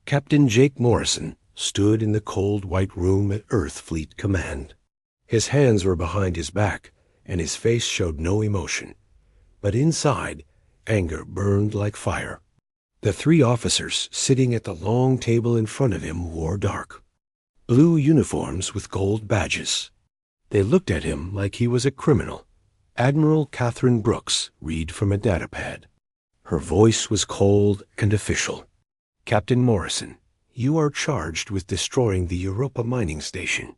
Captain Jake Morrison stood in the cold white room at Earth Fleet Command. His hands were behind his back, and his face showed no emotion. But inside, anger burned like fire. The three officers sitting at the long table in front of him wore dark blue uniforms with gold badges. They looked at him like he was a criminal. Admiral Catherine Brooks read from a datapad. Her voice was cold and official. Captain Morrison, you are charged with destroying the Europa mining station.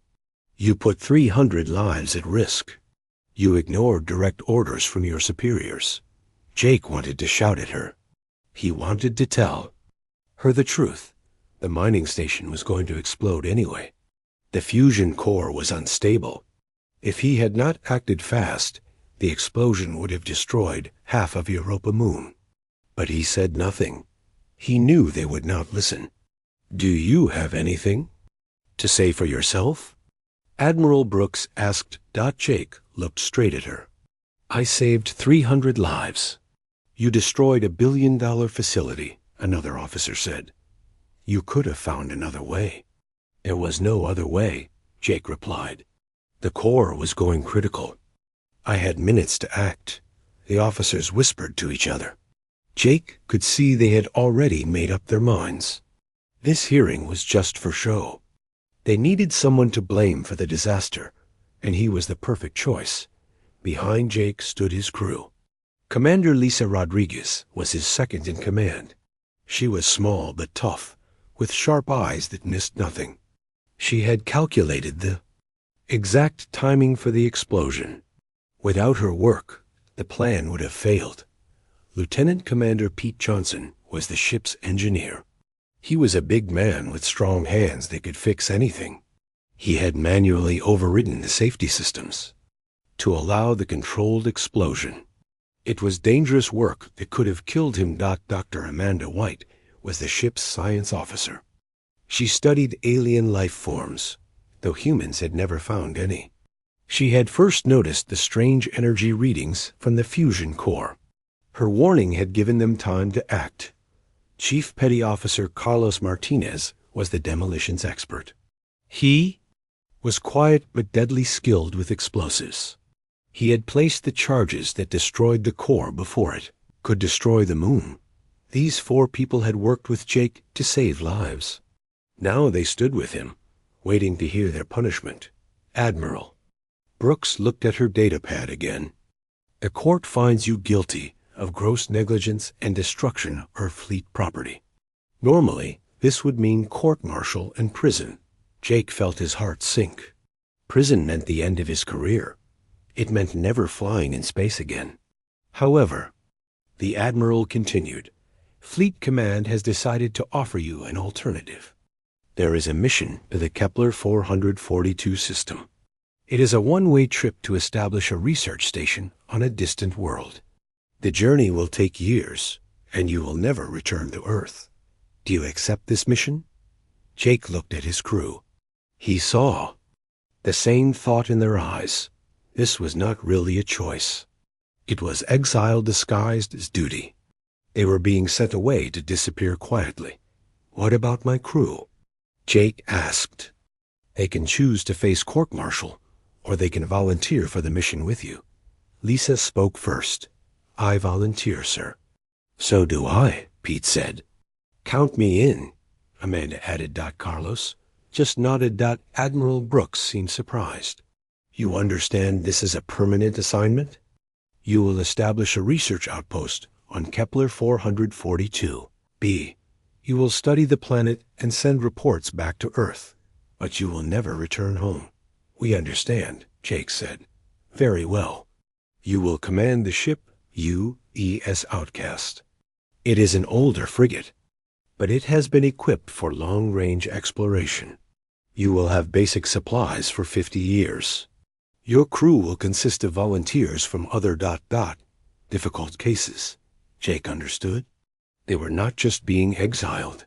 You put 300 lives at risk. You ignored direct orders from your superiors. Jake wanted to shout at her. He wanted to tell her the truth. The mining station was going to explode anyway. The fusion core was unstable. If he had not acted fast, the explosion would have destroyed half of Europa Moon. But he said nothing. He knew they would not listen. Do you have anything to say for yourself? Admiral Brooks asked. Jake looked straight at her. I saved 300 lives. You destroyed a $1 billion facility, another officer said. You could have found another way. There was no other way, Jake replied. The core was going critical. I had minutes to act. The officers whispered to each other. Jake could see they had already made up their minds. This hearing was just for show. They needed someone to blame for the disaster, and he was the perfect choice. Behind Jake stood his crew. Commander Lisa Rodriguez was his second in command. She was small but tough, with sharp eyes that missed nothing. She had calculated the exact timing for the explosion. Without her work, the plan would have failed. Lieutenant Commander Pete Johnson was the ship's engineer. He was a big man with strong hands that could fix anything. He had manually overridden the safety systems to allow the controlled explosion. It was dangerous work that could have killed him. Dr. Amanda White was the ship's science officer. She studied alien life forms, though humans had never found any. She had first noticed the strange energy readings from the fusion core. Her warning had given them time to act. Chief Petty Officer Carlos Martinez was the demolitions expert. He was quiet but deadly skilled with explosives. He had placed the charges that destroyed the core before it could destroy the moon. These 4 people had worked with Jake to save lives. Now they stood with him, waiting to hear their punishment. Admiral Brooks looked at her datapad again. The court finds you guilty of gross negligence and destruction of fleet property. Normally, this would mean court-martial and prison. Jake felt his heart sink. Prison meant the end of his career. It meant never flying in space again. However, the Admiral continued, Fleet Command has decided to offer you an alternative. There is a mission to the Kepler 442 system. It is a one-way trip to establish a research station on a distant world. The journey will take years, and you will never return to Earth. Do you accept this mission? Jake looked at his crew. He saw the same thought in their eyes. This was not really a choice. It was exile disguised as duty. They were being sent away to disappear quietly. What about my crew? Jake asked. They can choose to face court-martial, or they can volunteer for the mission with you. Lisa spoke first. I volunteer, sir. So do I, Pete said. Count me in, Amanda added. Carlos just nodded. Admiral Brooks seemed surprised. You understand this is a permanent assignment? You will establish a research outpost on Kepler 442. B. You will study the planet and send reports back to Earth, but you will never return home. We understand, Jake said. Very well. You will command the ship UES Outcast. It is an older frigate, but it has been equipped for long-range exploration. You will have basic supplies for 50 years. Your crew will consist of volunteers from other difficult cases. Jake understood. They were not just being exiled.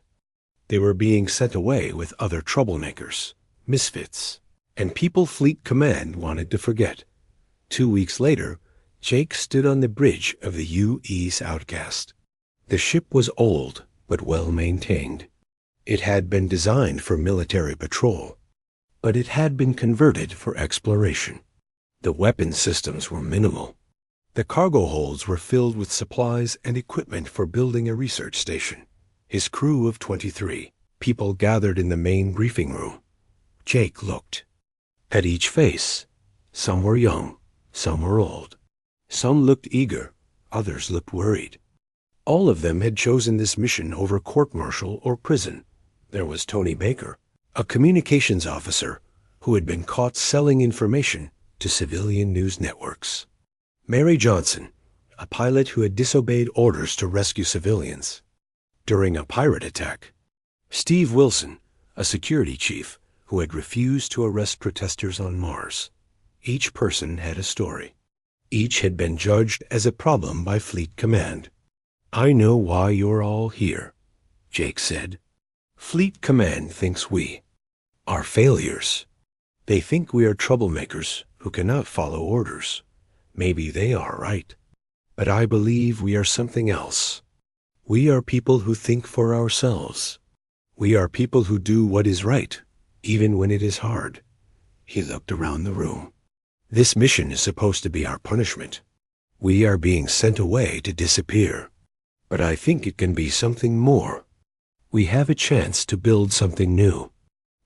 They were being sent away with other troublemakers, misfits, and people Fleet Command wanted to forget. 2 weeks later, Jake stood on the bridge of the UES Outcast. The ship was old but well maintained. It had been designed for military patrol, but it had been converted for exploration. The weapon systems were minimal. The cargo holds were filled with supplies and equipment for building a research station. His crew of 23 people gathered in the main briefing room. Jake looked at each face. Some were young, some were old. Some looked eager, others looked worried. All of them had chosen this mission over court-martial or prison. There was Tony Baker, a communications officer who had been caught selling information to civilian news networks. Mary Johnson, a pilot who had disobeyed orders to rescue civilians during a pirate attack. Steve Wilson, a security chief who had refused to arrest protesters on Mars. Each person had a story. Each had been judged as a problem by Fleet Command. "I know why you're all here," Jake said. "Fleet Command thinks we are failures. They think we are troublemakers who cannot follow orders. Maybe they are right. But I believe we are something else. We are people who think for ourselves. We are people who do what is right, even when it is hard." He looked around the room. "This mission is supposed to be our punishment. We are being sent away to disappear. But I think it can be something more. We have a chance to build something new.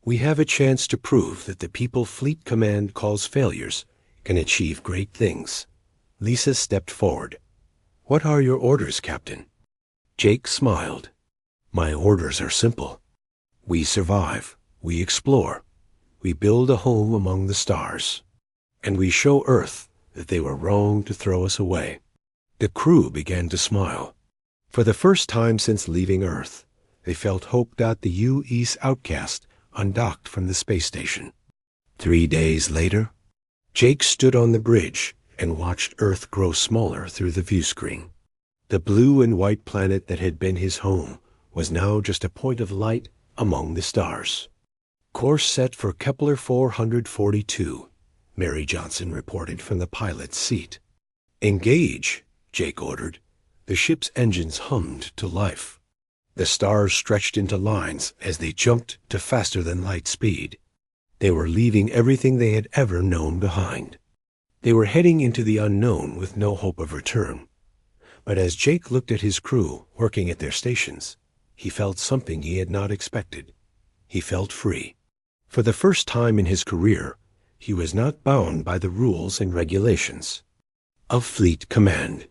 We have a chance to prove that the people Fleet Command calls failures can achieve great things." Lisa stepped forward. "What are your orders, Captain?" Jake smiled. "My orders are simple. We survive. We explore. We build a home among the stars. And we show Earth that they were wrong to throw us away." The crew began to smile. For the first time since leaving Earth, they felt hope. The U.S. Outcast undocked from the space station. 3 days later, Jake stood on the bridge and watched Earth grow smaller through the view screen. The blue and white planet that had been his home was now just a point of light among the stars. "Course set for Kepler 442, Mary Johnson reported from the pilot's seat. "Engage," Jake ordered. The ship's engines hummed to life. The stars stretched into lines as they jumped to faster-than-light speed. They were leaving everything they had ever known behind. They were heading into the unknown with no hope of return. But as Jake looked at his crew working at their stations, he felt something he had not expected. He felt free. For the first time in his career, he was not bound by the rules and regulations of Fleet Command.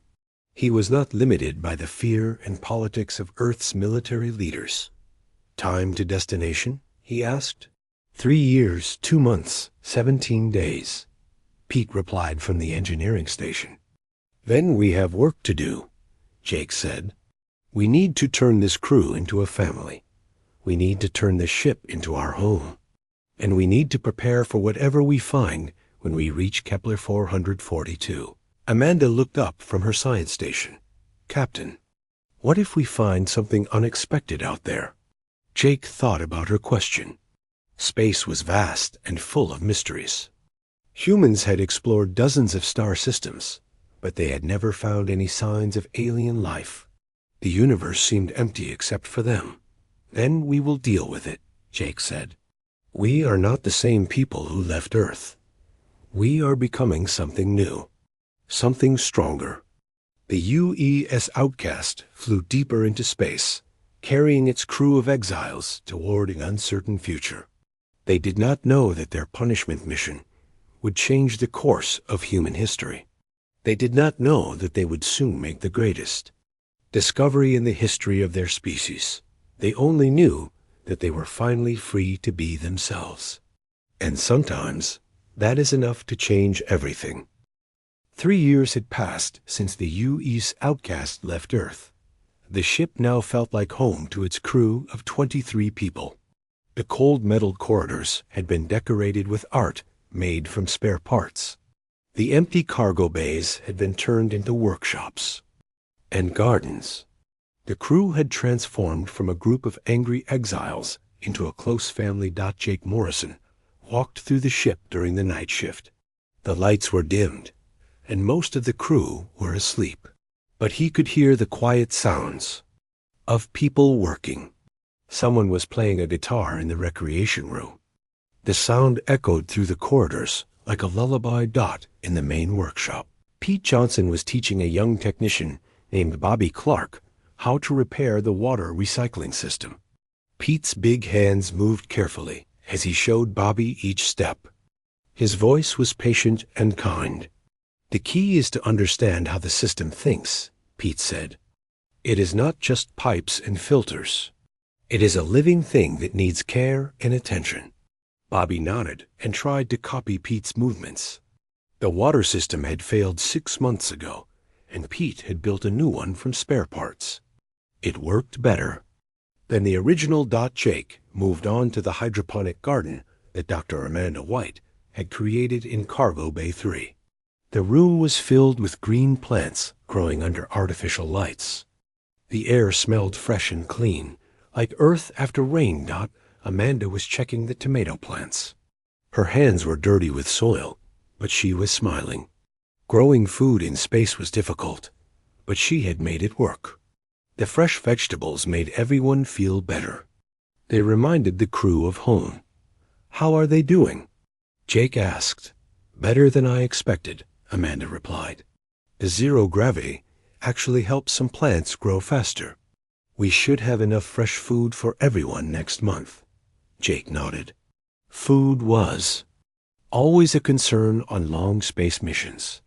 He was not limited by the fear and politics of Earth's military leaders. "Time to destination?" he asked. 3 years, 2 months, 17 days, Pete replied from the engineering station. "Then we have work to do," Jake said. "We need to turn this crew into a family. We need to turn the ship into our home. And we need to prepare for whatever we find when we reach Kepler 442. Amanda looked up from her science station. "Captain, what if we find something unexpected out there?" Jake thought about her question. Space was vast and full of mysteries. Humans had explored dozens of star systems, but they had never found any signs of alien life. The universe seemed empty except for them. "Then we will deal with it," Jake said. "We are not the same people who left Earth. We are becoming something new. Something stronger." The U.S. Outcast flew deeper into space, carrying its crew of exiles toward an uncertain future. They did not know that their punishment mission would change the course of human history. They did not know that they would soon make the greatest discovery in the history of their species. They only knew that they were finally free to be themselves. And sometimes that is enough to change everything. 3 years had passed since the U.S. Outcast left Earth. The ship now felt like home to its crew of 23 people. The cold metal corridors had been decorated with art made from spare parts. The empty cargo bays had been turned into workshops and gardens. The crew had transformed from a group of angry exiles into a close family. Jake Morrison walked through the ship during the night shift. The lights were dimmed, and most of the crew were asleep. But he could hear the quiet sounds of people working. Someone was playing a guitar in the recreation room. The sound echoed through the corridors like a lullaby dot in the main workshop. Pete Johnson was teaching a young technician named Bobby Clark how to repair the water recycling system. Pete's big hands moved carefully as he showed Bobby each step. His voice was patient and kind. "The key is to understand how the system thinks," Pete said. "It is not just pipes and filters. It is a living thing that needs care and attention." Bobby nodded and tried to copy Pete's movements. The water system had failed 6 months ago, and Pete had built a new one from spare parts. It worked better. Then the original Jake moved on to the hydroponic garden that Dr. Amanda White had created in Cargo Bay 3. The room was filled with green plants growing under artificial lights. The air smelled fresh and clean, like earth after rain. Amanda was checking the tomato plants. Her hands were dirty with soil, but she was smiling. Growing food in space was difficult, but she had made it work. The fresh vegetables made everyone feel better. They reminded the crew of home. "How are they doing?" Jake asked. "Better than I expected," Amanda replied. "The zero gravity actually helps some plants grow faster. We should have enough fresh food for everyone next month." Jake nodded. Food was always a concern on long space missions.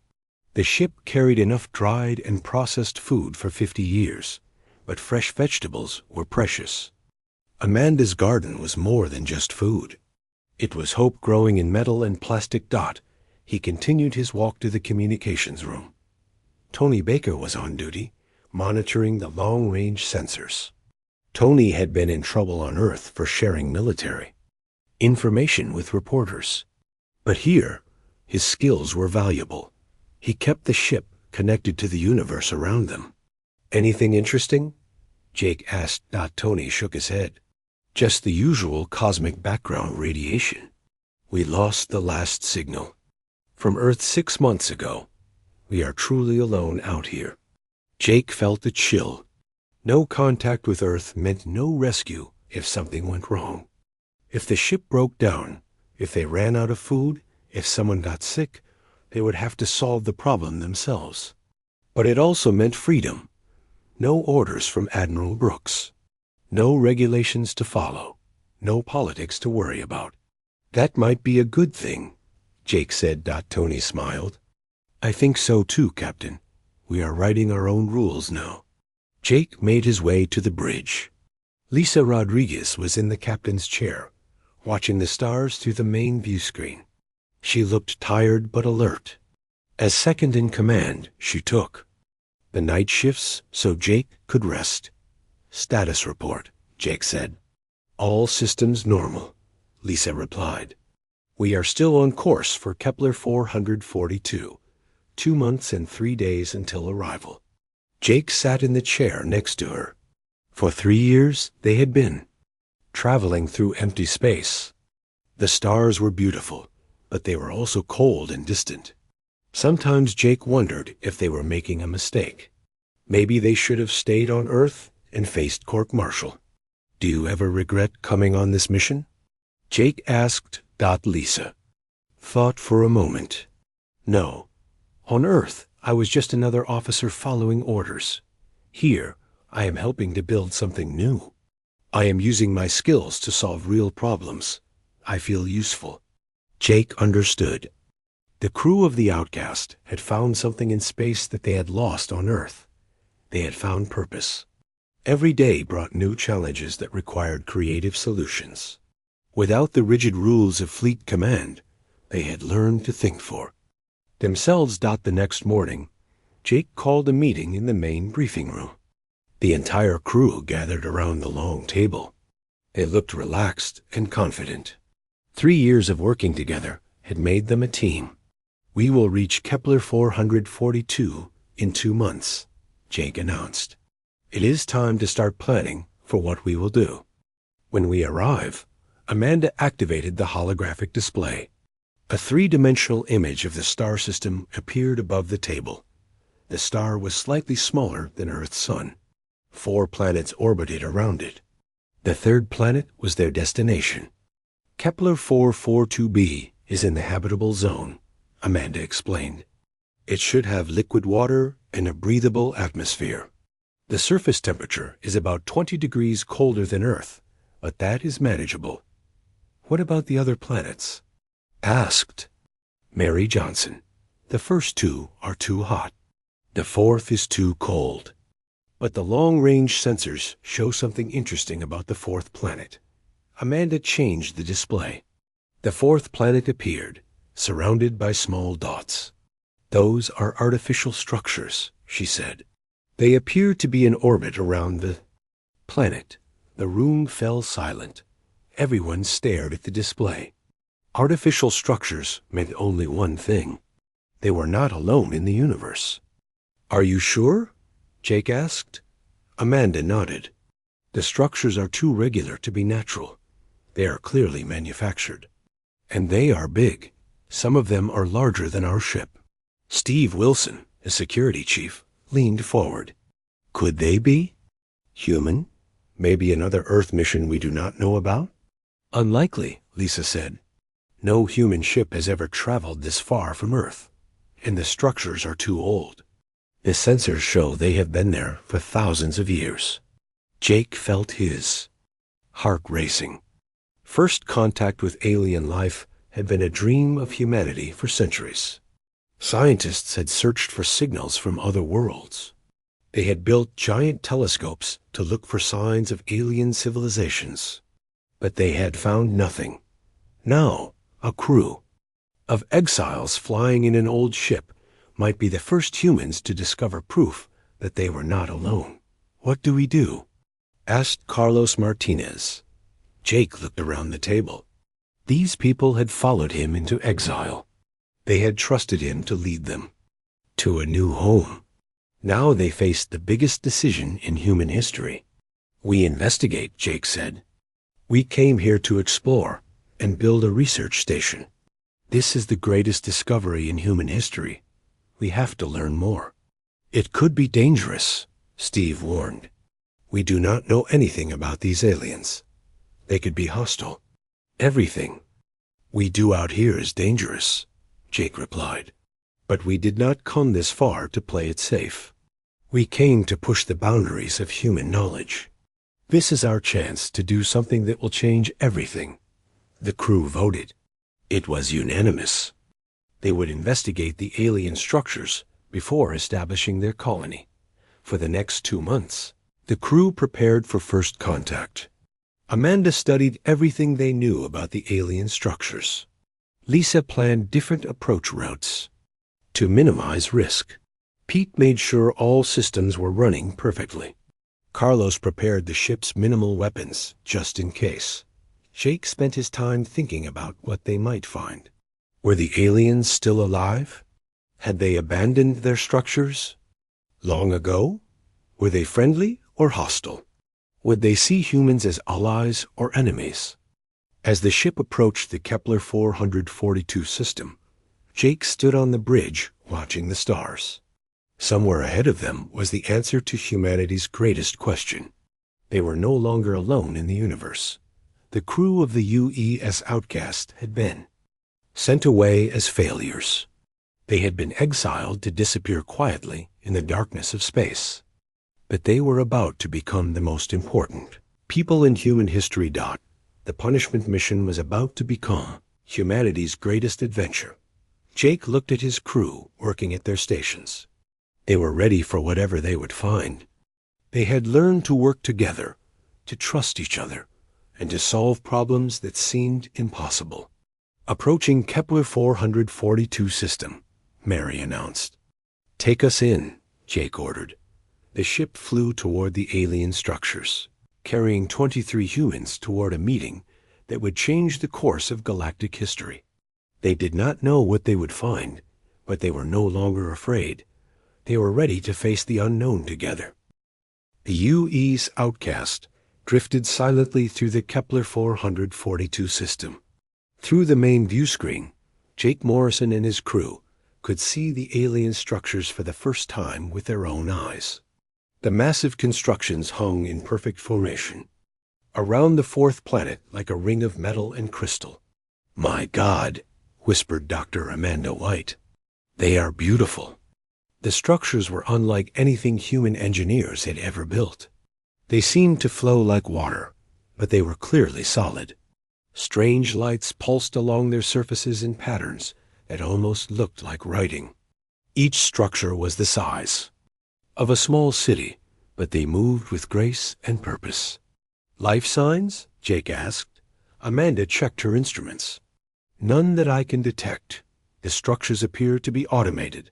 The ship carried enough dried and processed food for 50 years, but fresh vegetables were precious. Amanda's garden was more than just food. It was hope growing in metal and plastic. He continued his walk to the communications room. Tony Baker was on duty, monitoring the long-range sensors. Tony had been in trouble on Earth for sharing military information with reporters. But here, his skills were valuable. He kept the ship connected to the universe around them. "Anything interesting?" Jake asked. Tony shook his head. "Just the usual cosmic background radiation. We lost the last signal from Earth 6 months ago. We are truly alone out here." Jake felt a chill. No contact with Earth meant no rescue if something went wrong. If the ship broke down, if they ran out of food, if someone got sick, they would have to solve the problem themselves. But it also meant freedom. No orders from Admiral Brooks. No regulations to follow. No politics to worry about. "That might be a good thing," Jake said. Tony smiled. "I think so too, Captain. We are writing our own rules now." Jake made his way to the bridge. Lisa Rodriguez was in the captain's chair, watching the stars through the main view screen. She looked tired but alert. As second in command, she took the night shifts so Jake could rest. "Status report," Jake said. "All systems normal," Lisa replied. "We are still on course for Kepler 442, 2 months and 3 days until arrival." Jake sat in the chair next to her. For 3 years, they had been traveling through empty space. The stars were beautiful, but they were also cold and distant. Sometimes Jake wondered if they were making a mistake. Maybe they should have stayed on Earth and faced Court-Martial. "Do you ever regret coming on this mission?" Jake asked. Lisa thought for a moment. "No. On Earth, I was just another officer following orders. Here, I am helping to build something new. I am using my skills to solve real problems. I feel useful." Jake understood. The crew of the Outcast had found something in space that they had lost on Earth. They had found purpose. Every day brought new challenges that required creative solutions. Without the rigid rules of fleet command, they had learned to think for themselves. The next morning, Jake called a meeting in the main briefing room. The entire crew gathered around the long table. They looked relaxed and confident. 3 years of working together had made them a team. "We will reach Kepler 442 in 2 months, Jake announced. "It is time to start planning for what we will do." When we arrive, Amanda activated the holographic display. A 3-dimensional image of the star system appeared above the table. The star was slightly smaller than Earth's sun. 4 planets orbited around it. The third planet was their destination. Kepler 442b is in the habitable zone, Amanda explained. It should have liquid water and a breathable atmosphere. The surface temperature is about 20 degrees colder than Earth, but that is manageable. What about the other planets? Asked Mary Johnson. The first two are too hot. The fourth is too cold. But the long-range sensors show something interesting about the fourth planet. Amanda changed the display. The fourth planet appeared, surrounded by small dots. Those are artificial structures, she said. They appear to be in orbit around the planet. The room fell silent. Everyone stared at the display. Artificial structures meant only one thing. They were not alone in the universe. Are you sure? Jake asked. Amanda nodded. The structures are too regular to be natural. They are clearly manufactured. And they are big. Some of them are larger than our ship. Steve Wilson, a security chief, leaned forward. Could they be human? Maybe another Earth mission we do not know about? Unlikely, Lisa said. No human ship has ever traveled this far from Earth, and the structures are too old. The sensors show they have been there for thousands of years. Jake felt his heart racing. First contact with alien life had been a dream of humanity for centuries. Scientists had searched for signals from other worlds. They had built giant telescopes to look for signs of alien civilizations. But they had found nothing. Now, a crew of exiles flying in an old ship might be the first humans to discover proof that they were not alone. What do we do? Asked Carlos Martinez. Jake looked around the table. These people had followed him into exile. They had trusted him to lead them to a new home. Now they faced the biggest decision in human history. We investigate, Jake said. We came here to explore and build a research station. This is the greatest discovery in human history. We have to learn more. It could be dangerous, Steve warned. We do not know anything about these aliens. They could be hostile. Everything we do out here is dangerous, Jake replied. But we did not come this far to play it safe. We came to push the boundaries of human knowledge. This is our chance to do something that will change everything. The crew voted. It was unanimous. They would investigate the alien structures before establishing their colony. For the next 2 months, the crew prepared for first contact. Amanda studied everything they knew about the alien structures. Lisa planned different approach routes to minimize risk. Pete made sure all systems were running perfectly. Carlos prepared the ship's minimal weapons, just in case. Jake spent his time thinking about what they might find. Were the aliens still alive? Had they abandoned their structures long ago? Were they friendly or hostile? Would they see humans as allies or enemies? As the ship approached the Kepler 442 system, Jake stood on the bridge watching the stars. Somewhere ahead of them was the answer to humanity's greatest question. They were no longer alone in the universe. The crew of the UES Outcast had been sent away as failures. They had been exiled to disappear quietly in the darkness of space. But they were about to become the most important people in human history. The punishment mission was about to become humanity's greatest adventure. Jake looked at his crew working at their stations. They were ready for whatever they would find. They had learned to work together, to trust each other, and to solve problems that seemed impossible. Approaching Kepler 442 system, Mary announced. Take us in, Jake ordered. The ship flew toward the alien structures, carrying 23 humans toward a meeting that would change the course of galactic history. They did not know what they would find, but they were no longer afraid. They were ready to face the unknown together. The UE's Outcast drifted silently through the Kepler 442 system. Through the main view screen, Jake Morrison and his crew could see the alien structures for the first time with their own eyes. The massive constructions hung in perfect formation. around the fourth planet like a ring of metal and crystal. "My God," whispered Dr. Amanda White. "They are beautiful." The structures were unlike anything human engineers had ever built. They seemed to flow like water, but they were clearly solid. Strange lights pulsed along their surfaces in patterns that almost looked like writing. Each structure was the size of a small city, but they moved with grace and purpose. "Life signs?" Jake asked. Amanda checked her instruments. "None that I can detect. The structures appear to be automated.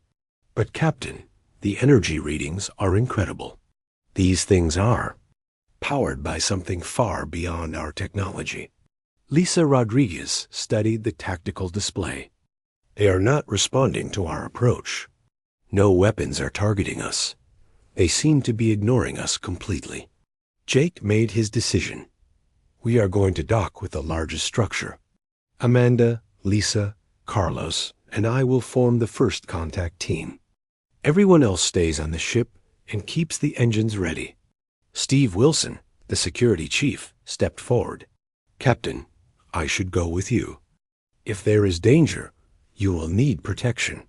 But, Captain, the energy readings are incredible. These things are powered by something far beyond our technology." Lisa Rodriguez studied the tactical display. "They are not responding to our approach. No weapons are targeting us. They seem to be ignoring us completely." Jake made his decision. "We are going to dock with the largest structure. Amanda, Lisa, Carlos, and I will form the first contact team. Everyone else stays on the ship and keeps the engines ready." Steve Wilson, the security chief, stepped forward. "Captain, I should go with you. If there is danger, you will need protection."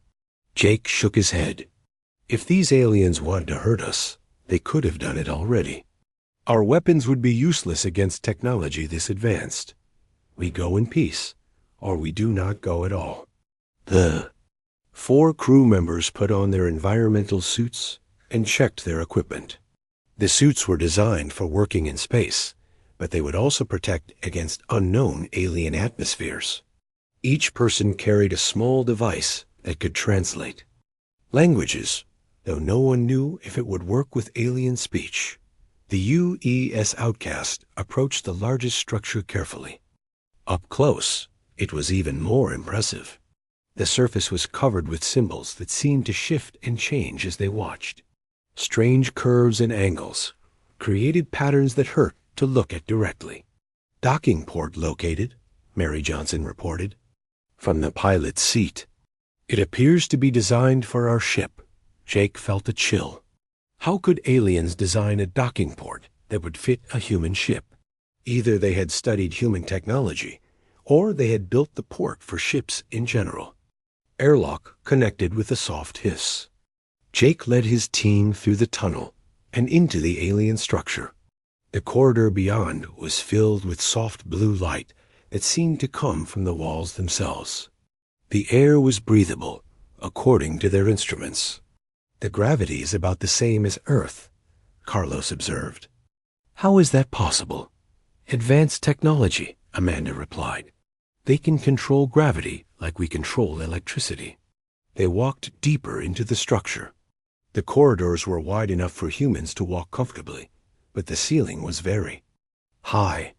Jake shook his head. "If these aliens wanted to hurt us, they could have done it already. Our weapons would be useless against technology this advanced. We go in peace, or we do not go at all." The 4 crew members put on their environmental suits and checked their equipment. The suits were designed for working in space, but they would also protect against unknown alien atmospheres. Each person carried a small device that could translate languages, though no one knew if it would work with alien speech. The UES Outcast approached the largest structure carefully. Up close, it was even more impressive. The surface was covered with symbols that seemed to shift and change as they watched. Strange curves and angles created patterns that hurt to look at directly. "Docking port located," Mary Johnson reported. From the pilot's seat, "It appears to be designed for our ship." Jake felt a chill. How could aliens design a docking port that would fit a human ship? Either they had studied human technology, or they had built the port for ships in general. Airlock connected with a soft hiss. Jake led his team through the tunnel and into the alien structure. The corridor beyond was filled with soft blue light that seemed to come from the walls themselves. The air was breathable, according to their instruments. "The gravity is about the same as Earth," Carlos observed. "How is that possible?" "Advanced technology," Amanda replied. "They can control gravity like we control electricity." They walked deeper into the structure. The corridors were wide enough for humans to walk comfortably, but the ceiling was very high.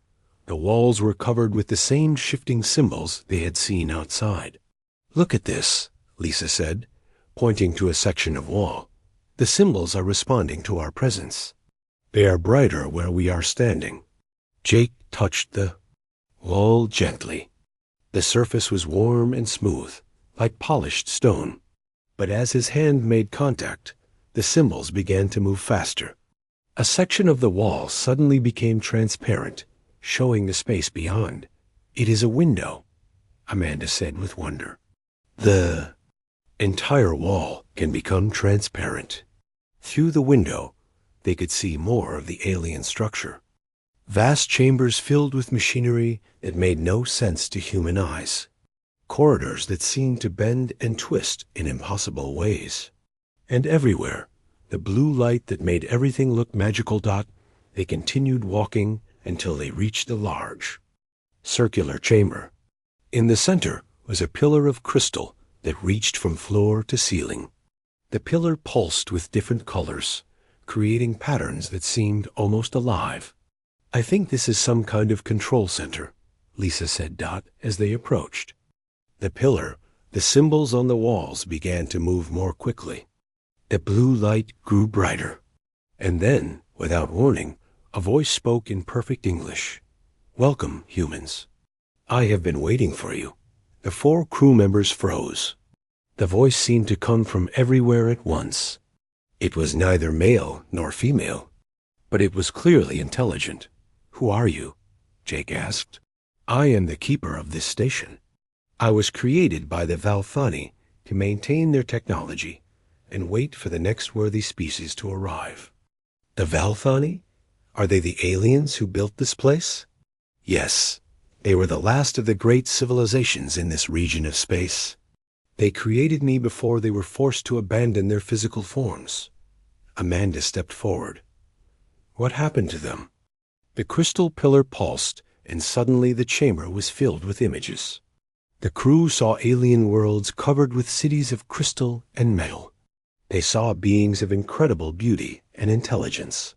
The walls were covered with the same shifting symbols they had seen outside. "Look at this," Lisa said, pointing to a section of wall. "The symbols are responding to our presence. They are brighter where we are standing." Jake touched the wall gently. The surface was warm and smooth, like polished stone. But as his hand made contact, the symbols began to move faster. A section of the wall suddenly became transparent, showing the space beyond. "It is a window," Amanda said with wonder. "The entire wall can become transparent." Through the window, they could see more of the alien structure. Vast chambers filled with machinery that made no sense to human eyes. Corridors that seemed to bend and twist in impossible ways. And everywhere, the blue light that made everything look magical. They continued walking until they reached a large, circular chamber. In the center was a pillar of crystal that reached from floor to ceiling. The pillar pulsed with different colors, creating patterns that seemed almost alive. "I think this is some kind of control center," Lisa said as they approached. The pillar, the symbols on the walls began to move more quickly. The blue light grew brighter. And then, without warning, a voice spoke in perfect English. "Welcome, humans. I have been waiting for you." The 4 crew members froze. The voice seemed to come from everywhere at once. It was neither male nor female, but it was clearly intelligent. Who are you? Jake asked. I am the keeper of this station. I was created by the Valfani to maintain their technology and wait for the next worthy species to arrive. The Valfani? Are they the aliens who built this place? Yes, they were the last of the great civilizations in this region of space. They created me before they were forced to abandon their physical forms. Amanda stepped forward. What happened to them? The crystal pillar pulsed, and suddenly the chamber was filled with images. The crew saw alien worlds covered with cities of crystal and metal. They saw beings of incredible beauty and intelligence.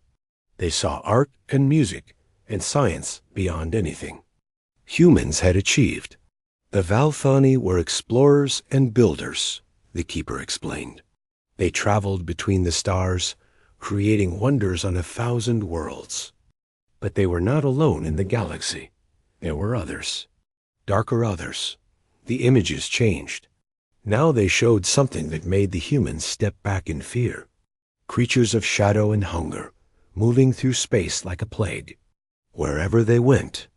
They saw art and music and science beyond anything humans had achieved. The Valfani were explorers and builders, the keeper explained. They traveled between the stars, creating wonders on 1,000 worlds. But they were not alone in the galaxy. There were others. Darker others. The images changed. Now they showed something that made the humans step back in fear. Creatures of shadow and hunger, moving through space like a plague. Wherever they went,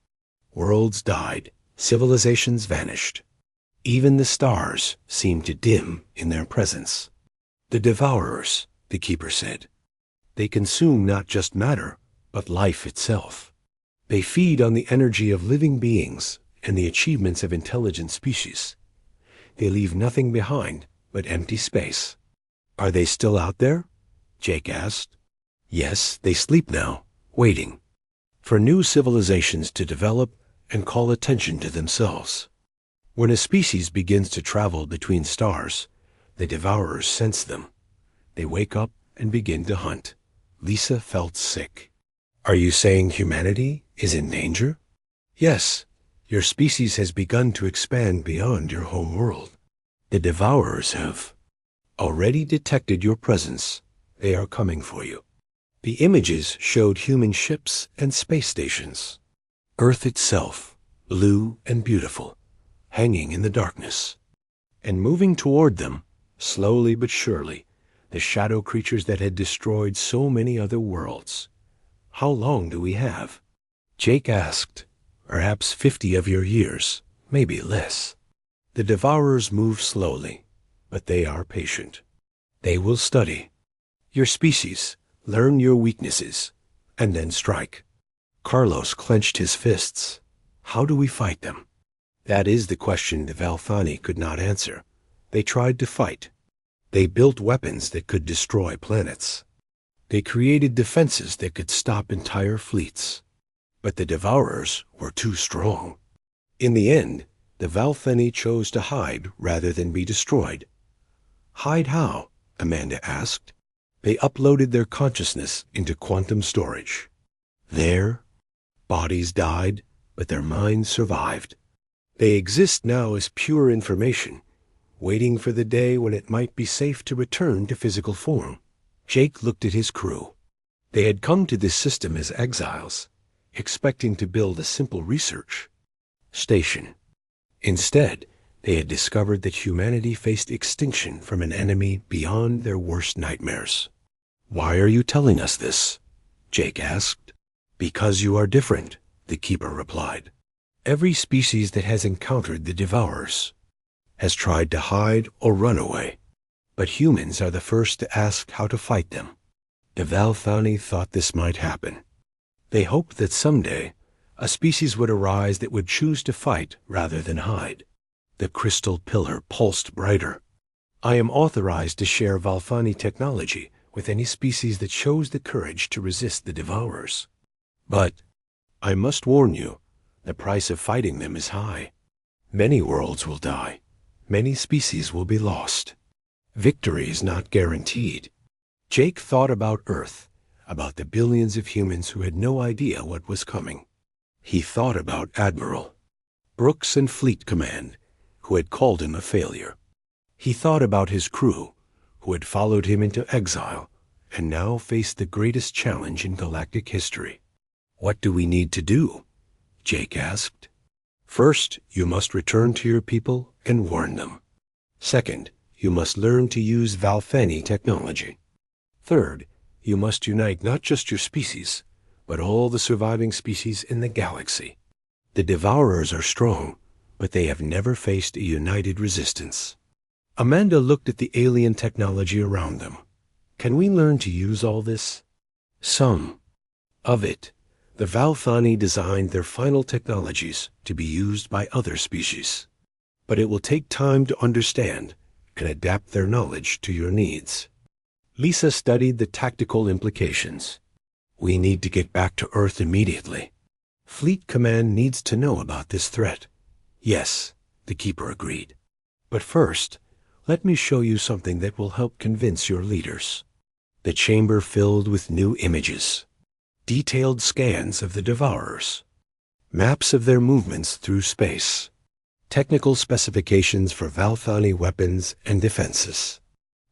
worlds died, civilizations vanished. Even the stars seemed to dim in their presence. The devourers, the keeper said. They consume not just matter, but life itself. They feed on the energy of living beings and the achievements of intelligent species. They leave nothing behind but empty space. Are they still out there? Jake asked. Yes, they sleep now, waiting for new civilizations to develop and call attention to themselves. When a species begins to travel between stars, the devourers sense them. They wake up and begin to hunt. Lisa felt sick. Are you saying humanity is in danger? Yes, your species has begun to expand beyond your home world. The devourers have already detected your presence. They are coming for you. The images showed human ships and space stations. Earth itself, blue and beautiful, hanging in the darkness. And moving toward them, slowly but surely, the shadow creatures that had destroyed so many other worlds. How long do we have? Jake asked. Perhaps 50 of your years, maybe less. The devourers move slowly, but they are patient. They will study your species, learn your weaknesses, and then strike. Carlos clenched his fists. How do we fight them? That is the question the Valfani could not answer. They tried to fight. They built weapons that could destroy planets. They created defenses that could stop entire fleets. But the devourers were too strong. In the end, the Valfani chose to hide rather than be destroyed. Hide how? Amanda asked. They uploaded their consciousness into quantum storage. There, bodies died, but their minds survived. They exist now as pure information, waiting for the day when it might be safe to return to physical form. Jake looked at his crew. They had come to this system as exiles, expecting to build a simple research station. Instead, they had discovered that humanity faced extinction from an enemy beyond their worst nightmares. Why are you telling us this? Jake asked. Because you are different, the keeper replied. Every species that has encountered the devourers has tried to hide or run away, but humans are the first to ask how to fight them. The Valfani thought this might happen. They hoped that someday a species would arise that would choose to fight rather than hide. The crystal pillar pulsed brighter. I am authorized to share Valfani technology with any species that shows the courage to resist the devourers. But I must warn you, the price of fighting them is high. Many worlds will die. Many species will be lost. Victory is not guaranteed. Jake thought about Earth, about the billions of humans who had no idea what was coming. He thought about Admiral Brooks and Fleet Command, who had called him a failure. He thought about his crew, who had followed him into exile and now faced the greatest challenge in galactic history. What do we need to do? Jake asked. First, you must return to your people and warn them. Second, you must learn to use Valfani technology. Third, you must unite not just your species, but all the surviving species in the galaxy. The Devourers are strong, but they have never faced a united resistance. Amanda looked at the alien technology around them. Can we learn to use all this? Some of it. The Valthani designed their final technologies to be used by other species. But it will take time to understand and adapt their knowledge to your needs. Lisa studied the tactical implications. We need to get back to Earth immediately. Fleet Command needs to know about this threat. Yes, the Keeper agreed. But first, let me show you something that will help convince your leaders. The chamber filled with new images. Detailed scans of the Devourers. Maps of their movements through space. Technical specifications for Valthani weapons and defenses.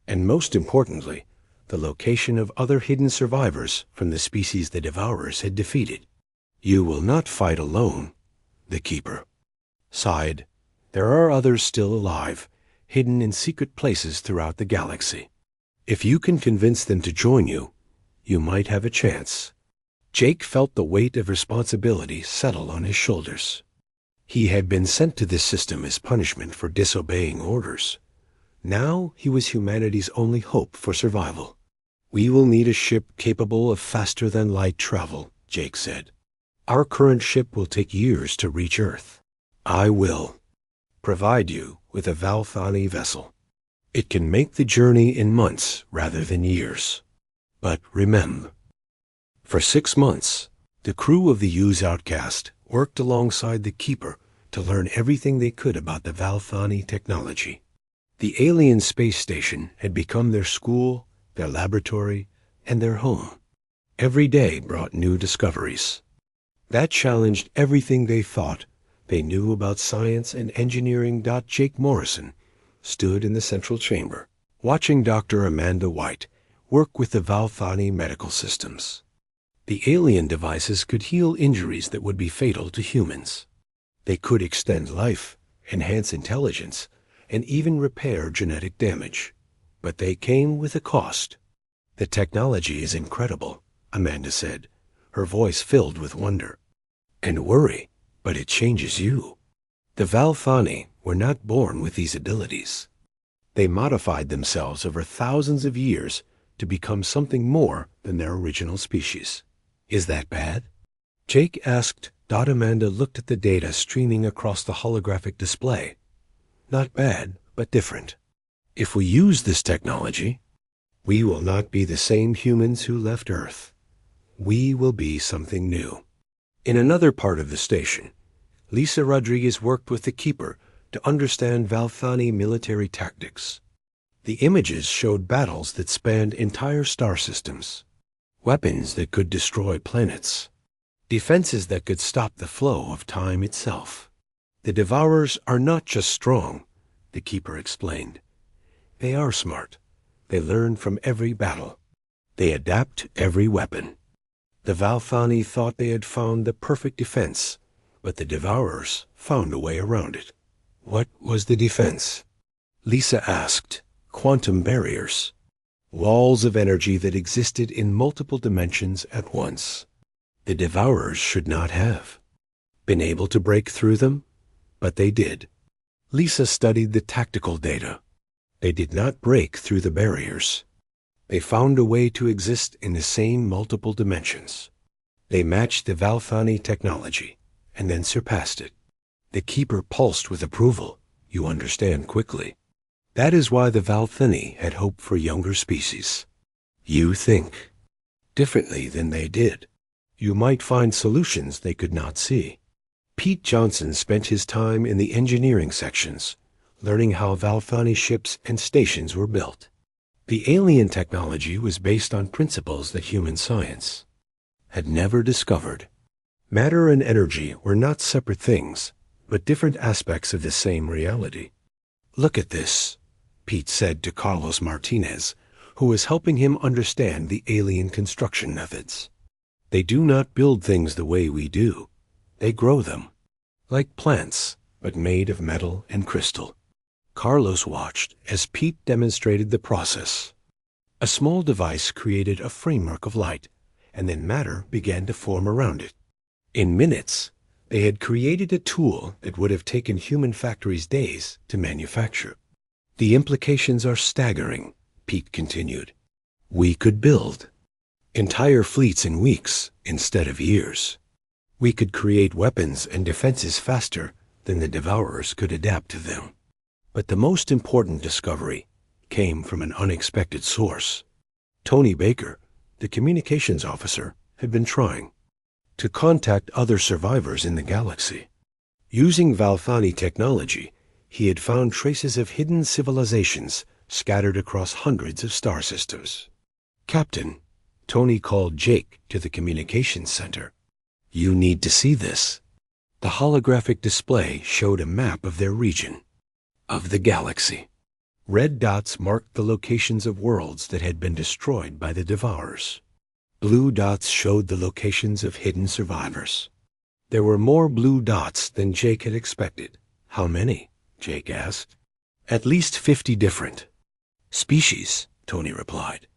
And most importantly, the location of other hidden survivors from the species the Devourers had defeated. You will not fight alone, the Keeper sighed. There are others still alive, hidden in secret places throughout the galaxy. If you can convince them to join you, you might have a chance. Jake felt the weight of responsibility settle on his shoulders. He had been sent to this system as punishment for disobeying orders. Now he was humanity's only hope for survival. We will need a ship capable of faster-than-light travel, Jake said. Our current ship will take years to reach Earth. I will provide you with a Valthani vessel. It can make the journey in months rather than years. But remember, for 6 months, the crew of the Use Outcast worked alongside the Keeper to learn everything they could about the Valthani technology. The alien space station had become their school, their laboratory, and their home. Every day brought new discoveries. That challenged everything they thought they knew about science and engineering. Jake Morrison stood in the central chamber, watching Dr. Amanda White work with the Valthani medical systems. The alien devices could heal injuries that would be fatal to humans. They could extend life, enhance intelligence, and even repair genetic damage. But they came with a cost. The technology is incredible, Amanda said, her voice filled with wonder. And worry, but it changes you. The Valthani were not born with these abilities. They modified themselves over thousands of years to become something more than their original species. Is that bad? Jake asked. Amanda looked at the data streaming across the holographic display. Not bad, but different. If we use this technology, we will not be the same humans who left Earth. We will be something new. In another part of the station, Lisa Rodriguez worked with the Keeper to understand Valthani military tactics. The images showed battles that spanned entire star systems, weapons that could destroy planets, defenses that could stop the flow of time itself. The Devourers are not just strong, the Keeper explained. They are smart. They learn from every battle. They adapt every weapon. The Valthani thought they had found the perfect defense, but the Devourers found a way around it. What was the defense? Lisa asked. Quantum barriers. Walls of energy that existed in multiple dimensions at once. The Devourers should not have been able to break through them, but they did. Lisa studied the tactical data. They did not break through the barriers. They found a way to exist in the same multiple dimensions. They matched the Valthani technology and then surpassed it. The Keeper pulsed with approval. You understand quickly. That is why the Valthani had hope for younger species. You think differently than they did. You might find solutions they could not see. Pete Johnson spent his time in the engineering sections, learning how Valthani ships and stations were built. The alien technology was based on principles that human science had never discovered. Matter and energy were not separate things, but different aspects of the same reality. Look at this, Pete said to Carlos Martinez, who was helping him understand the alien construction methods. They do not build things the way we do. They grow them, like plants, but made of metal and crystal. Carlos watched as Pete demonstrated the process. A small device created a framework of light, and then matter began to form around it. In minutes, they had created a tool that would have taken human factories days to manufacture. The implications are staggering, Pete continued. We could build entire fleets in weeks instead of years. We could create weapons and defenses faster than the Devourers could adapt to them. But the most important discovery came from an unexpected source. Tony Baker, the communications officer, had been trying to contact other survivors in the galaxy. Using Valfani technology, he had found traces of hidden civilizations scattered across hundreds of star systems. Captain, Tony called Jake to the communications center. You need to see this. The holographic display showed a map of their region, of the galaxy. Red dots marked the locations of worlds that had been destroyed by the Devourers. Blue dots showed the locations of hidden survivors. There were more blue dots than Jake had expected. How many? Jake asked. At least 50 different species, Tony replied.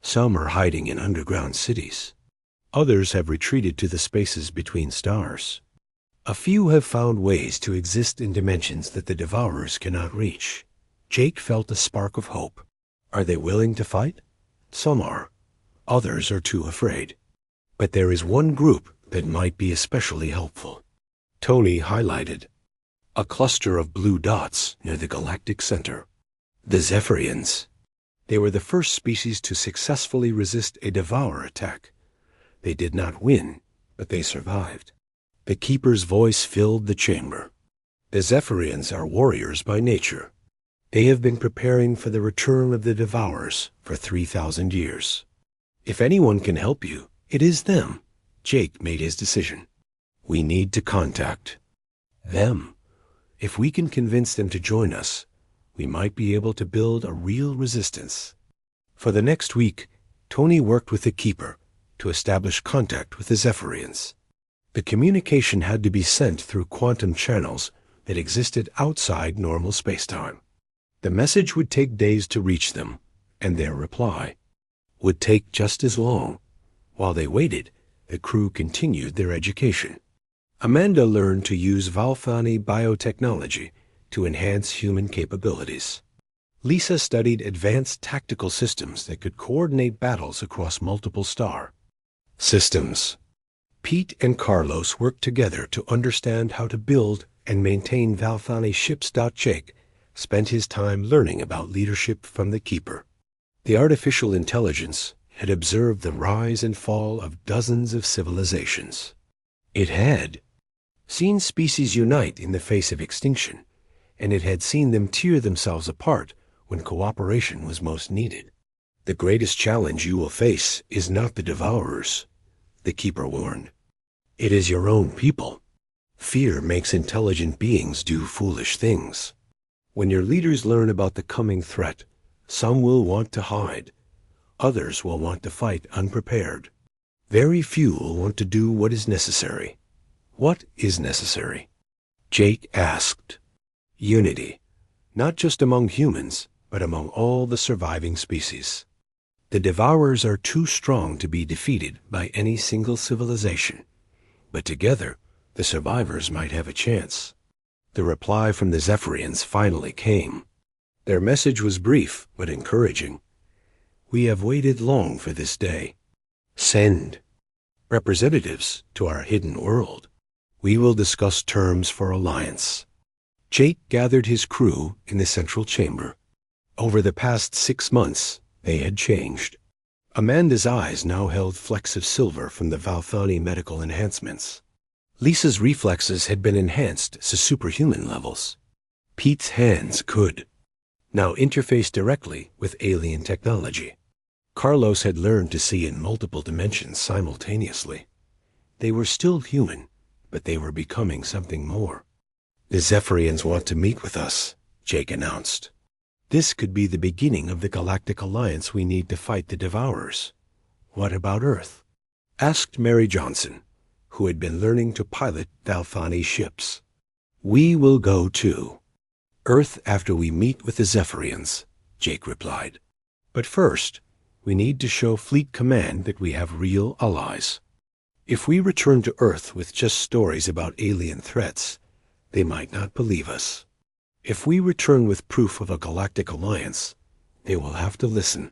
Some are hiding in underground cities. Others have retreated to the spaces between stars. A few have found ways to exist in dimensions that the Devourers cannot reach. Jake felt a spark of hope. Are they willing to fight? Some are. Others are too afraid. But there is one group that might be especially helpful. Tony highlighted a cluster of blue dots near the galactic center. The Zephyrians. They were the first species to successfully resist a Devourer attack. They did not win, but they survived. The Keeper's voice filled the chamber. The Zephyrians are warriors by nature. They have been preparing for the return of the Devourers for 3,000 years. If anyone can help you, it is them. Jake made his decision. We need to contact them. If we can convince them to join us, we might be able to build a real resistance. For the next week, Tony worked with the Keeper to establish contact with the Zephyrians. The communication had to be sent through quantum channels that existed outside normal spacetime. The message would take days to reach them, and their reply would take just as long. While they waited, the crew continued their education. Amanda learned to use Valfani biotechnology to enhance human capabilities. Lisa studied advanced tactical systems that could coordinate battles across multiple star systems. Pete and Carlos worked together to understand how to build and maintain Valfani ships. Jake spent his time learning about leadership from the Keeper. The artificial intelligence had observed the rise and fall of dozens of civilizations. It had seen species unite in the face of extinction, and it had seen them tear themselves apart when cooperation was most needed. The greatest challenge you will face is not the Devourers, the Keeper warned. It is your own people. Fear makes intelligent beings do foolish things. When your leaders learn about the coming threat, some will want to hide. Others will want to fight unprepared. Very few will want to do what is necessary. What is necessary? Jake asked. Unity, not just among humans, but among all the surviving species. The Devourers are too strong to be defeated by any single civilization, but together the survivors might have a chance. The reply from the Zephyrians finally came. Their message was brief but encouraging. We have waited long for this day. Send representatives to our hidden world. We will discuss terms for alliance. Jake gathered his crew in the central chamber. Over the past 6 months, they had changed. Amanda's eyes now held flecks of silver from the Valfani medical enhancements. Lisa's reflexes had been enhanced to superhuman levels. Pete's hands could now interface directly with alien technology. Carlos had learned to see in multiple dimensions simultaneously. They were still human, but they were becoming something more. The Zephyrians want to meet with us, Jake announced. This could be the beginning of the galactic alliance we need to fight the Devourers. What about Earth? Asked Mary Johnson, who had been learning to pilot Valfani ships. We will go too. Earth after we meet with the Zephyrians, Jake replied. But first, We need to show Fleet Command that we have real allies. If we return to Earth with just stories about alien threats, they might not believe us. If we return with proof of a galactic alliance, they will have to listen.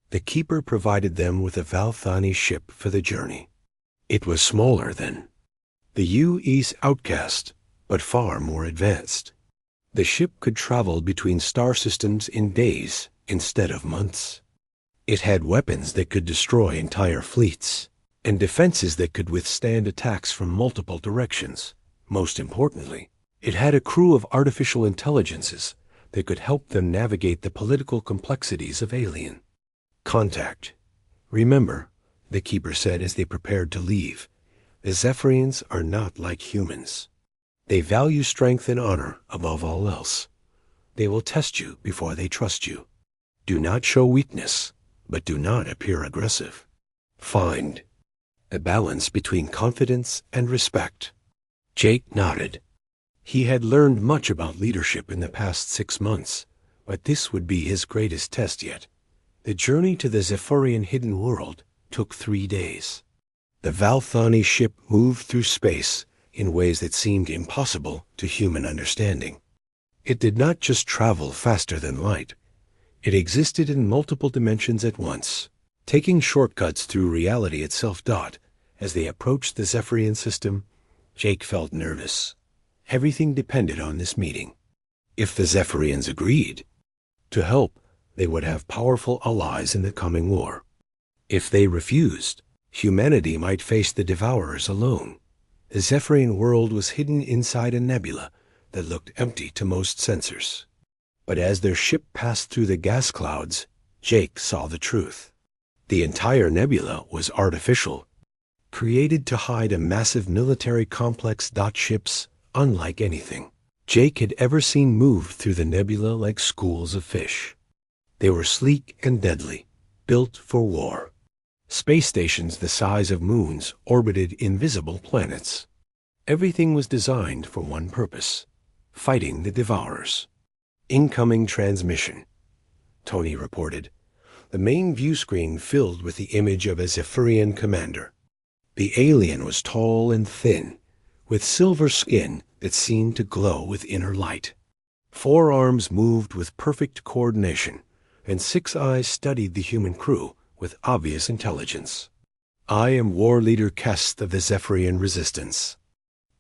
The Keeper provided them with a Valthani ship for the journey. It was smaller than the UE's Outcast, but far more advanced. The ship could travel between star systems in days instead of months. It had weapons that could destroy entire fleets, and defenses that could withstand attacks from multiple directions. Most importantly, it had a crew of artificial intelligences that could help them navigate the political complexities of alien contact. Remember, the Keeper said as they prepared to leave, the Zephyrians are not like humans. They value strength and honor above all else. They will test you before they trust you. Do not show weakness, but do not appear aggressive. Find a balance between confidence and respect. Jake nodded. He had learned much about leadership in the past 6 months, but this would be his greatest test yet. The journey to the Zephyrian hidden world took 3 days. The Valthani ship moved through space in ways that seemed impossible to human understanding. It did not just travel faster than light. It existed in multiple dimensions at once, taking shortcuts through reality itself. As they approached the Zephyrian system, Jake felt nervous. Everything depended on this meeting. If the Zephyrians agreed to help, they would have powerful allies in the coming war. If they refused, humanity might face the Devourers alone. The Zephyrian world was hidden inside a nebula that looked empty to most sensors. But as their ship passed through the gas clouds, Jake saw the truth. The entire nebula was artificial, created to hide a massive military complex. Ships unlike anything Jake had ever seen move through the nebula like schools of fish. They were sleek and deadly, built for war. Space stations the size of moons orbited invisible planets. Everything was designed for one purpose: fighting the Devourers. Incoming transmission, Tony reported. The main view screen filled with the image of a Zephyrian commander. The alien was tall and thin, with silver skin that seemed to glow with inner light. 4 arms moved with perfect coordination, and 6 eyes studied the human crew with obvious intelligence. I am War Leader Kest of the Zephyrian Resistance,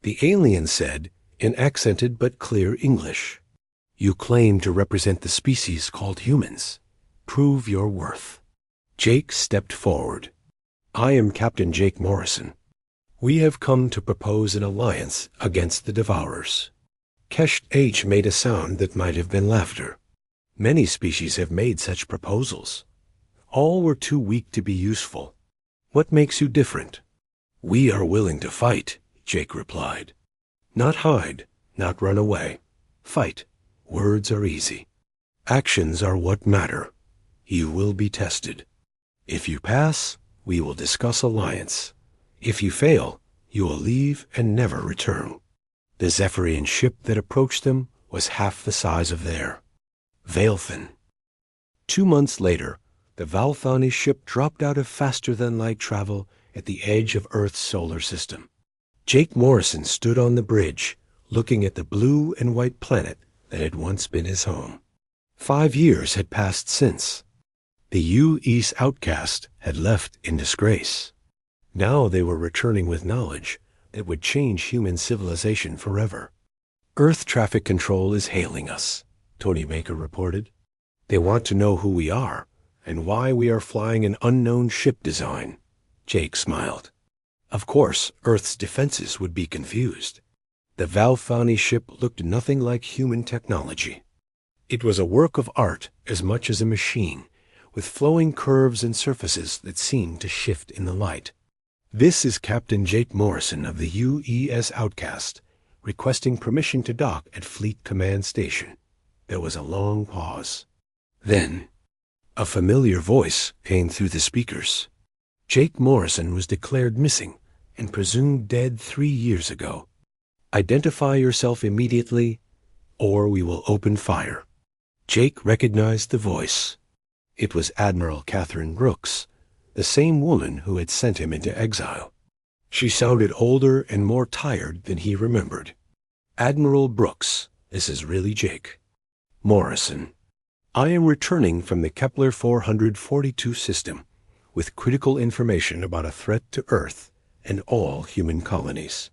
the alien said in accented but clear English. You claim to represent the species called humans. Prove your worth. Jake stepped forward. I am Captain Jake Morrison. We have come to propose an alliance against the Devourers. Kesh H made a sound that might have been laughter. Many species have made such proposals. All were too weak to be useful. What makes you different? We are willing to fight, Jake replied. Not hide, not run away. Fight. Words are easy. Actions are what matter. You will be tested. If you pass, we will discuss alliance. If you fail, you will leave and never return. The Zephyrian ship that approached them was half the size of their Valthan. 2 months later, the Valthani ship dropped out of faster-than-light travel at the edge of Earth's solar system. Jake Morrison stood on the bridge, looking at the blue and white planet that had once been his home. 5 years had passed since. The UE's Outcast had left in disgrace. Now they were returning with knowledge that would change human civilization forever. Earth Traffic Control is hailing us, Tony Maker reported. They want to know who we are and why we are flying an unknown ship design. Jake smiled. Of course, Earth's defenses would be confused. The Valthani ship looked nothing like human technology. It was a work of art as much as a machine, with flowing curves and surfaces that seemed to shift in the light. This is Captain Jake Morrison of the UES Outcast, requesting permission to dock at Fleet Command Station. There was a long pause. Then, a familiar voice came through the speakers. Jake Morrison was declared missing and presumed dead 3 years ago. Identify yourself immediately, or we will open fire. Jake recognized the voice. It was Admiral Catherine Brooks, the same woman who had sent him into exile. She sounded older and more tired than he remembered. Admiral Brooks, this is really Jake. Morrison, I am returning from the Kepler 442 system with critical information about a threat to Earth and all human colonies.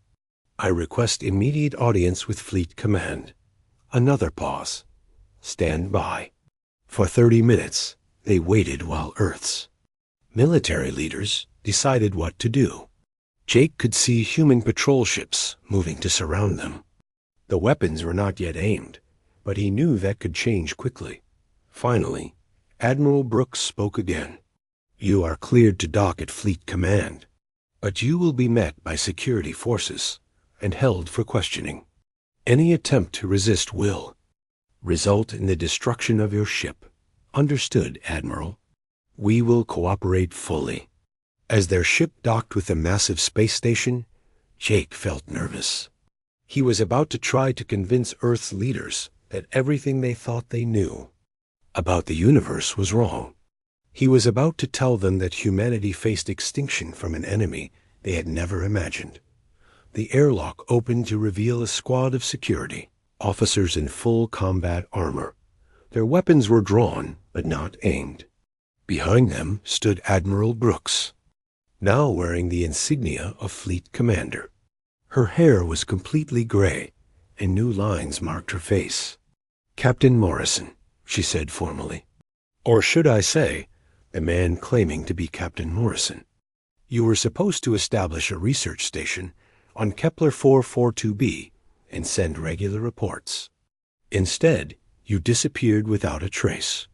I request immediate audience with Fleet Command. Another pause. Stand by. For 30 minutes, they waited while Earth's military leaders decided what to do. Jake could see human patrol ships moving to surround them. The weapons were not yet aimed, but he knew that could change quickly. Finally, Admiral Brooks spoke again. You are cleared to dock at Fleet Command, but you will be met by security forces and held for questioning. Any attempt to resist will result in the destruction of your ship. Understood, Admiral. We will cooperate fully. As their ship docked with the massive space station, Jake felt nervous. He was about to try to convince Earth's leaders that everything they thought they knew about the universe was wrong. He was about to tell them that humanity faced extinction from an enemy they had never imagined. The airlock opened to reveal a squad of security, officers in full combat armor. Their weapons were drawn, but not aimed. Behind them stood Admiral Brooks, now wearing the insignia of Fleet Commander. Her hair was completely gray, and new lines marked her face. Captain Morrison, she said formally. Or should I say, the man claiming to be Captain Morrison. You were supposed to establish a research station on Kepler 442b and send regular reports. Instead, you disappeared without a trace.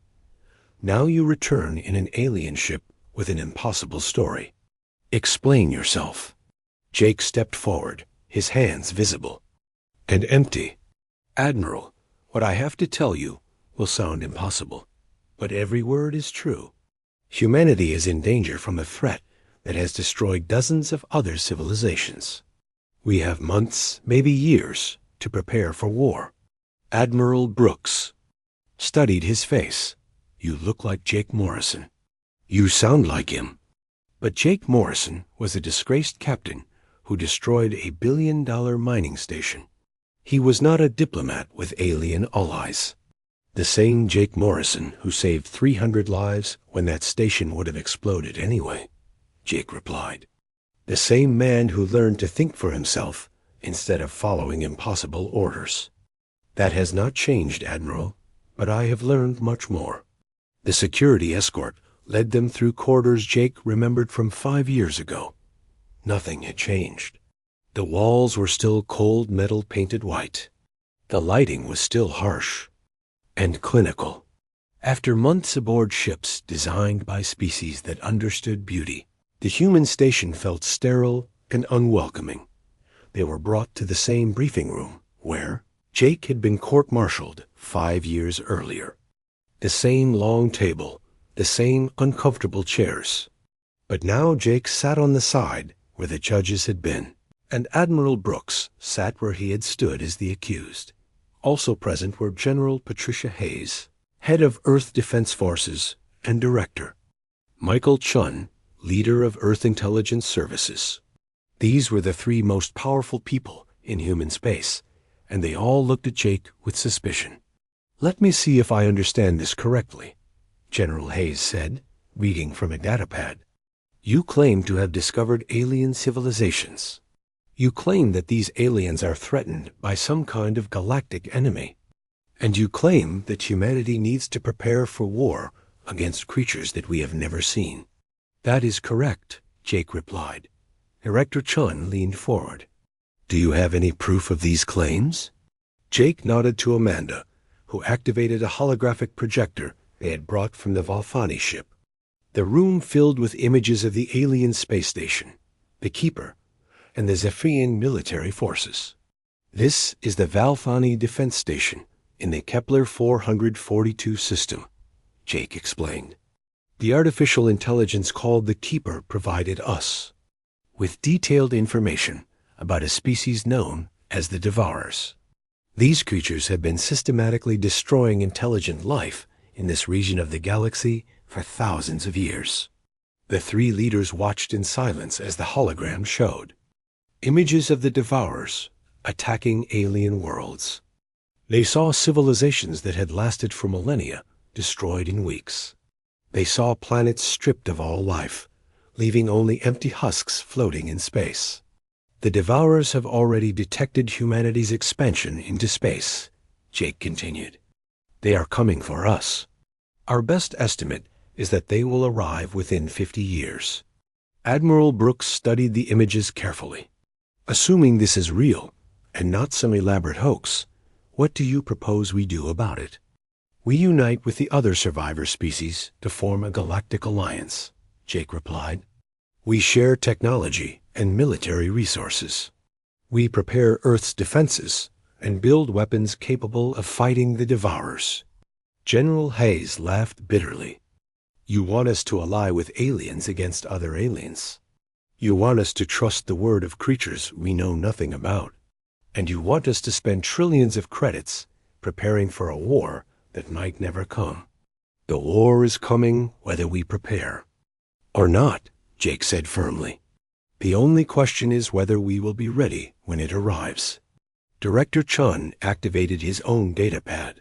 Now you return in an alien ship with an impossible story. Explain yourself. Jake stepped forward, his hands visible and empty. Admiral, what I have to tell you will sound impossible, but every word is true. Humanity is in danger from a threat that has destroyed dozens of other civilizations. We have months, maybe years, to prepare for war. Admiral Brooks studied his face. You look like Jake Morrison. You sound like him. But Jake Morrison was a disgraced captain who destroyed a billion-dollar mining station. He was not a diplomat with alien allies. The same Jake Morrison who saved 300 lives when that station would have exploded anyway, Jake replied. The same man who learned to think for himself instead of following impossible orders. That has not changed, Admiral, but I have learned much more. The security escort led them through corridors Jake remembered from 5 years ago. Nothing had changed. The walls were still cold metal painted white. The lighting was still harsh and clinical. After months aboard ships designed by species that understood beauty, the human station felt sterile and unwelcoming. They were brought to the same briefing room where Jake had been court-martialed 5 years earlier. The same long table, the same uncomfortable chairs. But now Jake sat on the side where the judges had been, and Admiral Brooks sat where he had stood as the accused. Also present were General Patricia Hayes, head of Earth Defense Forces and director, Michael Chun, leader of Earth Intelligence Services. These were the 3 most powerful people in human space, and they all looked at Jake with suspicion. Let me see if I understand this correctly, General Hayes said, reading from a datapad. You claim to have discovered alien civilizations. You claim that these aliens are threatened by some kind of galactic enemy. And you claim that humanity needs to prepare for war against creatures that we have never seen. That is correct, Jake replied. Director Chun leaned forward. Do you have any proof of these claims? Jake nodded to Amanda, who activated a holographic projector they had brought from the Valfani ship. The room filled with images of the alien space station, the Keeper, and the Zephyrian military forces. This is the Valfani defense station in the Kepler 442 system, Jake explained. The artificial intelligence called the Keeper provided us with detailed information about a species known as the Devourers. These creatures have been systematically destroying intelligent life in this region of the galaxy for thousands of years. The three leaders watched in silence as the hologram showed images of the Devourers attacking alien worlds. They saw civilizations that had lasted for millennia destroyed in weeks. They saw planets stripped of all life, leaving only empty husks floating in space. The Devourers have already detected humanity's expansion into space, Jake continued. They are coming for us. Our best estimate is that they will arrive within 50 years. Admiral Brooks studied the images carefully. Assuming this is real, and not some elaborate hoax, what do you propose we do about it? We unite with the other survivor species to form a galactic alliance, Jake replied. We share technology and military resources. We prepare Earth's defenses and build weapons capable of fighting the Devourers. General Hayes laughed bitterly. You want us to ally with aliens against other aliens. You want us to trust the word of creatures we know nothing about. And you want us to spend trillions of credits preparing for a war that might never come. The war is coming whether we prepare or not, Jake said firmly. The only question is whether we will be ready when it arrives. Director Chun activated his own datapad.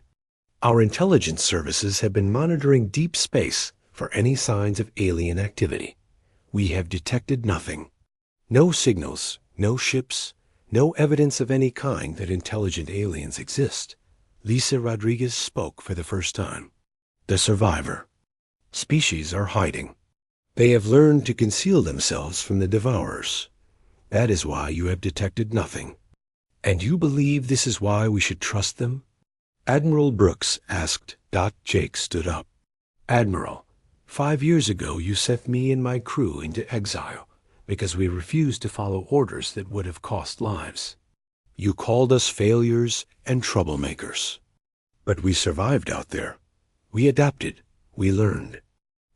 Our intelligence services have been monitoring deep space for any signs of alien activity. We have detected nothing. No signals, no ships, no evidence of any kind that intelligent aliens exist. Lisa Rodriguez spoke for the first time. The survivor. Species are hiding. They have learned to conceal themselves from the Devourers. That is why you have detected nothing. And you believe this is why we should trust them? Admiral Brooks asked. Jake stood up. Admiral, 5 years ago you sent me and my crew into exile because we refused to follow orders that would have cost lives. You called us failures and troublemakers. But we survived out there. We adapted, we learned,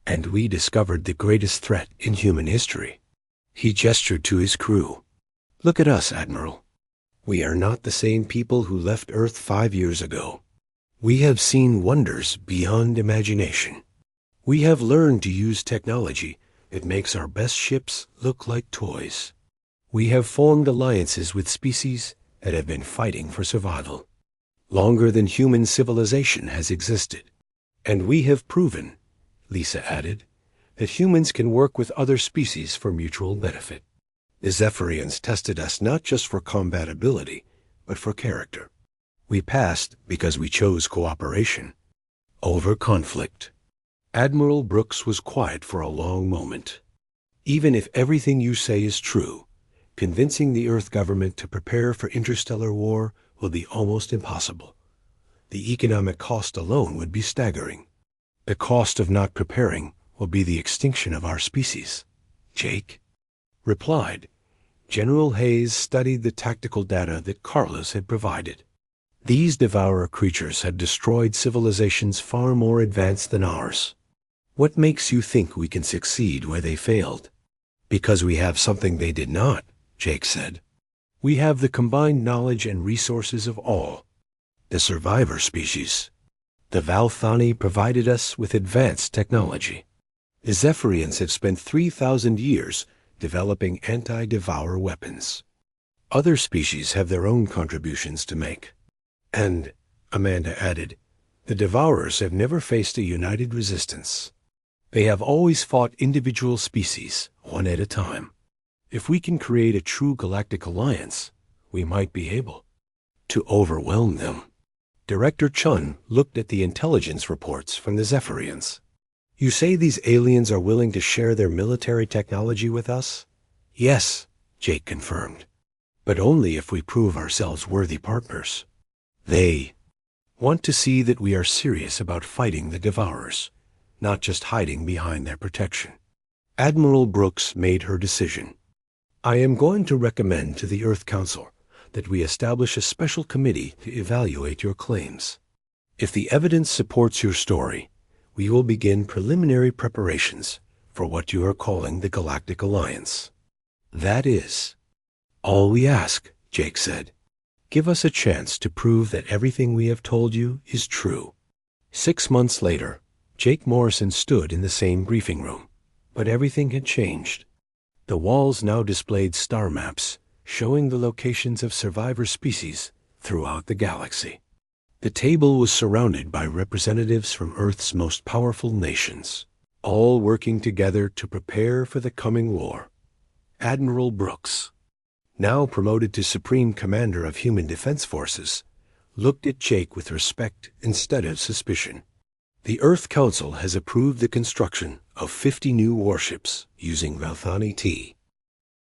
and we discovered the greatest threat in human history. He gestured to his crew. Look at us, Admiral. We are not the same people who left Earth 5 years ago. We have seen wonders beyond imagination. We have learned to use technology that makes our best ships look like toys. We have formed alliances with species that have been fighting for survival longer than human civilization has existed. And we have proven, Lisa added, that humans can work with other species for mutual benefit. The Zephyrians tested us not just for compatibility, but for character. We passed because we chose cooperation over conflict. Admiral Brooks was quiet for a long moment. Even if everything you say is true, convincing the Earth government to prepare for interstellar war will be almost impossible. The economic cost alone would be staggering. The cost of not preparing will be the extinction of our species. Jake replied. General Hayes studied the tactical data that Carlos had provided. These devourer creatures had destroyed civilizations far more advanced than ours. What makes you think we can succeed where they failed? Because we have something they did not, Jake said. We have the combined knowledge and resources of all. The survivor species. The Valthani provided us with advanced technology. The Zephyrians have spent 3,000 years developing anti-devourer weapons. Other species have their own contributions to make. And, Amanda added, the Devourers have never faced a united resistance. They have always fought individual species, one at a time. If we can create a true galactic alliance, we might be able to overwhelm them. Director Chun looked at the intelligence reports from the Zephyrians. You say these aliens are willing to share their military technology with us? Yes, Jake confirmed. But only if we prove ourselves worthy partners. They want to see that we are serious about fighting the Devourers, not just hiding behind their protection. Admiral Brooks made her decision. I am going to recommend to the Earth Council that we establish a special committee to evaluate your claims. If the evidence supports your story, we will begin preliminary preparations for what you are calling the Galactic Alliance. That is all we ask, Jake said. Give us a chance to prove that everything we have told you is true. 6 months later, Jake Morrison stood in the same briefing room, but everything had changed. The walls now displayed star maps, showing the locations of survivor species throughout the galaxy. The table was surrounded by representatives from Earth's most powerful nations, all working together to prepare for the coming war. Admiral Brooks, now promoted to Supreme Commander of Human Defense Forces, looked at Jake with respect instead of suspicion. The Earth Council has approved the construction of 50 new warships using Valthani T.